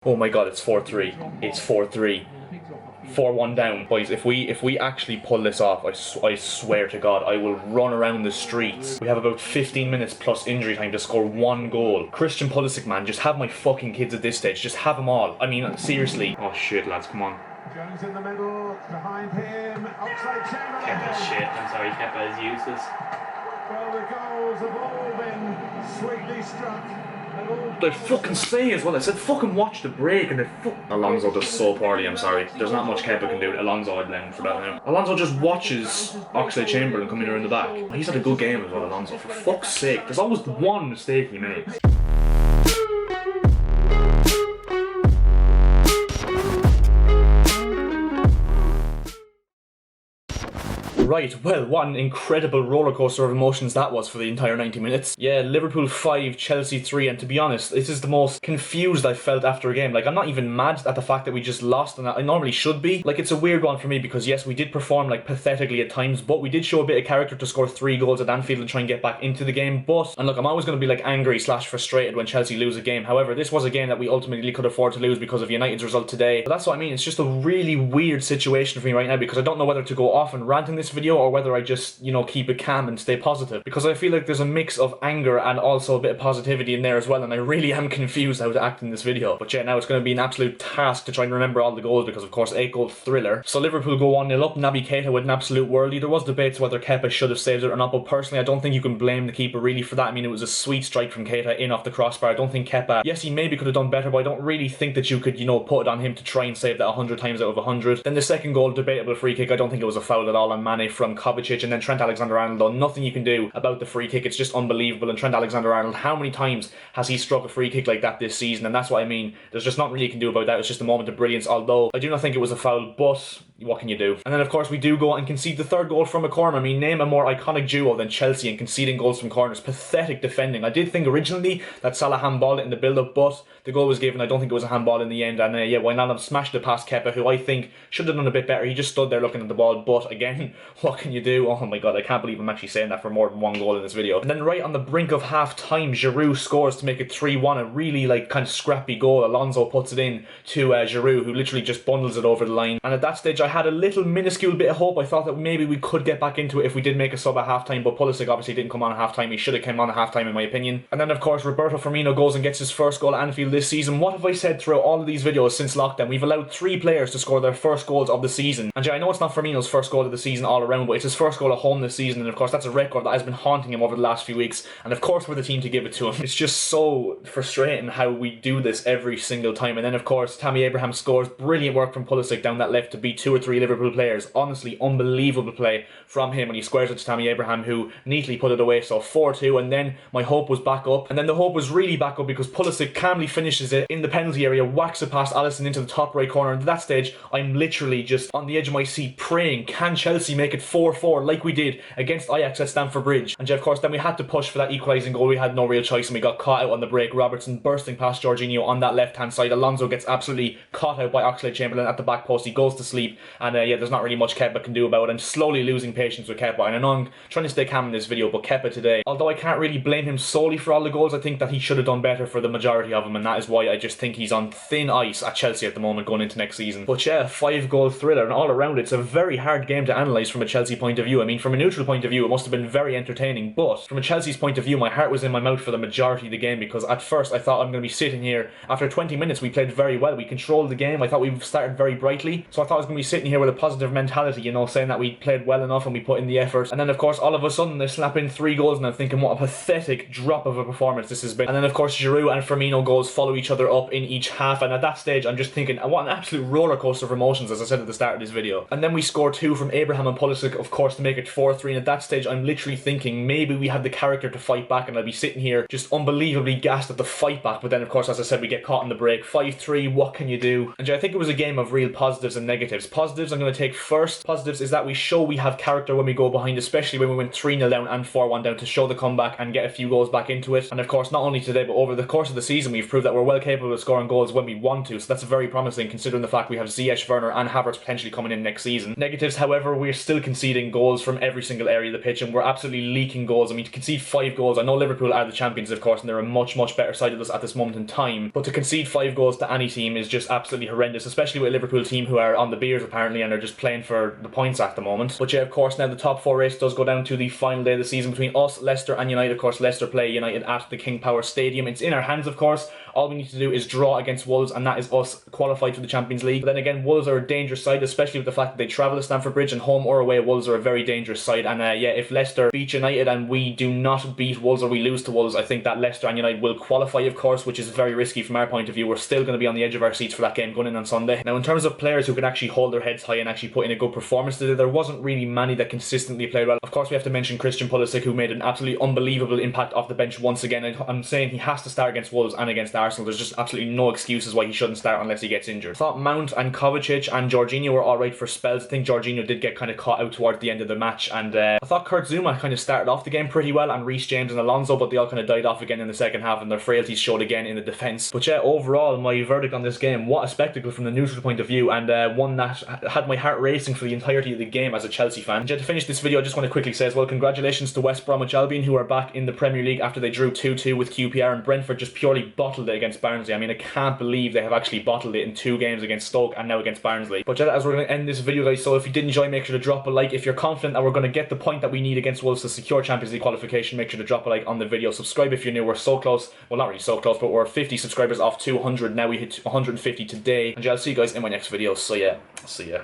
Oh my god, it's 4-3. It's 4-3. 4-1 down. Boys, if we actually pull this off, I swear to God, I will run around the streets. We have about 15 minutes plus injury time to score one goal. Christian Pulisic, man, just have my fucking kids at this stage. Just have them all. I mean, seriously. Oh shit, lads, come on. Jones in the middle, behind him, Oxlade-Chamberlain. Kepa's shit, I'm sorry, Kepa is useless. Well, the goals have all been sweetly struck. They fucking say as well. I said fucking watch the break and they Alonso does so poorly, I'm sorry. There's not much Kepa can do. Alonso I'd blame for that now. Alonso just watches Oxlade-Chamberlain coming around the back. He's had a good game as well, Alonso. For fuck's sake. There's always one mistake he makes. Right, well, what an incredible rollercoaster of emotions that was for the entire 90 minutes. Yeah, Liverpool 5, Chelsea 3, and to be honest, this is the most confused I've felt after a game. Like, I'm not even mad at the fact that we just lost, and I normally should be. Like, it's a weird one for me because, yes, we did perform, like, pathetically at times, but we did show a bit of character to score 3 goals at Anfield and try and get back into the game. But, and look, I'm always going to be, like, angry / frustrated when Chelsea lose a game. However, this was a game that we ultimately could afford to lose because of United's result today. But that's what I mean. It's just a really weird situation for me right now because I don't know whether to go off and rant in this video or whether I just, you know, keep it calm and stay positive. Because I feel like there's a mix of anger and also a bit of positivity in there as well, and I really am confused how to act in this video. But yeah, now it's going to be an absolute task to try and remember all the goals because, of course, 8-goal thriller. So Liverpool go 1-0 up. Naby Keita with an absolute worldie. There was debates whether Kepa should have saved it or not, but personally I don't think you can blame the keeper really for that. I mean, it was a sweet strike from Keita in off the crossbar. I don't think Kepa, yes, he maybe could have done better, but I don't really think that you could, you know, put it on him to try and save that 100 times out of 100. Then the second goal, debatable free kick. I don't think it was a foul at all on Mane from Kovacic, and then Trent Alexander-Arnold, though, nothing you can do about the free kick. It's just unbelievable. And Trent Alexander-Arnold, how many times has he struck a free kick like that this season? And that's what I mean. There's just not really you can do about that. It's just a moment of brilliance, although I do not think it was a foul, but what can you do? And then, of course, we do go and concede the third goal from a corner. I mean, name a more iconic duo than Chelsea and conceding goals from corners. Pathetic defending. I did think originally that Salah handballed it in the build-up, but the goal was given. I don't think it was a handball in the end. And yeah, Wijnaldum smashed it past Kepa, who I think should have done a bit better. He just stood there looking at the ball, but again, what can you do? Oh my god, I can't believe I'm actually saying that for more than one goal in this video. And then right on the brink of half-time, Giroud scores to make it 3-1. A really, like, kind of scrappy goal. Alonso puts it in to Giroud, who literally just bundles it over the line. And at that stage, I had a little minuscule bit of hope. I thought that maybe we could get back into it if we did make a sub at half-time, but Pulisic obviously didn't come on at half-time. He should have come on at half-time, in my opinion. And then, of course, Roberto Firmino goes and gets his first goal at Anfield this season. What have I said throughout all of these videos since lockdown? We've allowed 3 players to score their first goals of the season. And yeah, I know it's not Firmino's first goal of the season all around, but it's his first goal at home this season, and of course that's a record that has been haunting him over the last few weeks, and of course we're the team to give it to him. It's just so frustrating how we do this every single time. And then, of course, Tammy Abraham scores. Brilliant work from Pulisic down that left to beat 2 or 3 Liverpool players. Honestly, unbelievable play from him, and he squares it to Tammy Abraham, who neatly put it away. So 4-2, and then my hope was back up, and then the hope was really back up because Pulisic calmly finishes it in the penalty area, whacks it past Alisson into the top right corner, and at that stage I'm literally just on the edge of my seat praying, can Chelsea make it 4-4 like we did against Ajax at Stamford Bridge? And of course then we had to push for that equalising goal. We had no real choice and we got caught out on the break. Robertson bursting past Jorginho on that left hand side. Alonso gets absolutely caught out by Oxlade-Chamberlain at the back post. He goes to sleep, and yeah, there's not really much Kepa can do about it. I'm slowly losing patience with Kepa, and I know I'm trying to stay calm in this video, but Kepa today, although I can't really blame him solely for all the goals, I think that he should have done better for the majority of them, and that is why I just think he's on thin ice at Chelsea at the moment going into next season. But yeah, 5-goal thriller, and all around it's a very hard game to analyse from a Chelsea point of view. I mean, from a neutral point of view, it must have been very entertaining, but from a Chelsea's point of view, my heart was in my mouth for the majority of the game, because at first I thought I'm going to be sitting here. After 20 minutes we played very well, we controlled the game. I thought we started very brightly, so I thought I was going to be sitting here with a positive mentality, you know, saying that we played well enough and we put in the effort. And then of course all of a sudden they slap in 3 goals and I'm thinking what a pathetic drop of a performance this has been. And then of course Giroud and Firmino goals follow each other up in each half, and at that stage I'm just thinking what an absolute roller coaster of emotions, as I said at the start of this video. And then we score 2 from Abraham and Pulisic, of course, to make it 4-3, and at that stage I'm literally thinking maybe we had the character to fight back, and I'd be sitting here just unbelievably gassed at the fight back. But then of course, as I said, we get caught in the break. 5-3, what can you do? And yeah, I think it was a game of real positives and negatives. positives I'm going to take first. Positives is that we show we have character when we go behind, especially when we went 3-0 down and 4-1 down, to show the comeback and get a few goals back into it. And of course, not only today, but over the course of the season, we've proved that we're well capable of scoring goals when we want to. So that's very promising considering the fact we have Ziyech, Werner and Havertz potentially coming in next season. Negatives, however, we're still conceding goals from every single area of the pitch and we're absolutely leaking goals. I mean, to concede 5 goals, I know Liverpool are the champions, of course, and they're a much better side of us at this moment in time. But to concede 5 goals to any team is just absolutely horrendous, especially with a Liverpool team who are on the beers apparently and are just playing for the points at the moment. But yeah, of course, now the top 4 race does go down to the final day of the season between us, Leicester and United. Of course, Leicester play United at the King Power Stadium. It's in our hands, of course. All we need to do is draw against Wolves and that is us qualified for the Champions League. But then again, Wolves are a dangerous side, especially with the fact that they travel to Stamford Bridge, and home or away, Wolves are a very dangerous side. And yeah, if Leicester beat United and we do not beat Wolves or we lose to Wolves, I think that Leicester and United will qualify, of course, which is very risky from our point of view. We're still going to be on the edge of our seats for that game going in on Sunday. Now, in terms of players who can actually hold their heads high and actually put in a good performance today, there wasn't really many that consistently played well. Of course, we have to mention Christian Pulisic, who made an absolutely unbelievable impact off the bench once again. I'm saying he has to start against Wolves and against Arsenal. There's just absolutely no excuses why he shouldn't start unless he gets injured. I thought Mount and Kovacic and Jorginho were alright for spells. I think Jorginho did get kind of caught out towards the end of the match, and I thought Kurt Zouma kind of started off the game pretty well, and Reece James and Alonso, but they all kind of died off again in the second half and their frailties showed again in the defence. But yeah, overall, my verdict on this game, what a spectacle from the neutral point of view, and one that had my heart racing for the entirety of the game as a Chelsea fan. And yeah, to finish this video, I just want to quickly say as well, congratulations to West Bromwich Albion, who are back in the Premier League after they drew 2-2 with QPR, and Brentford just purely bottled it against Barnsley. I mean, I can't believe they have actually bottled it in 2 games against Stoke and now against Barnsley. But yeah, as we're going to end this video, guys, so if you did enjoy, make sure to drop a like. If you're confident that we're going to get the point that we need against Wolves to secure Champions League qualification, make sure to drop a like on the video. Subscribe if you're new. We're so close, well, not really so close, but we're 50 subscribers off 200 now. We hit 150 today, and yeah, I'll see you guys in my next video. So yeah, see ya.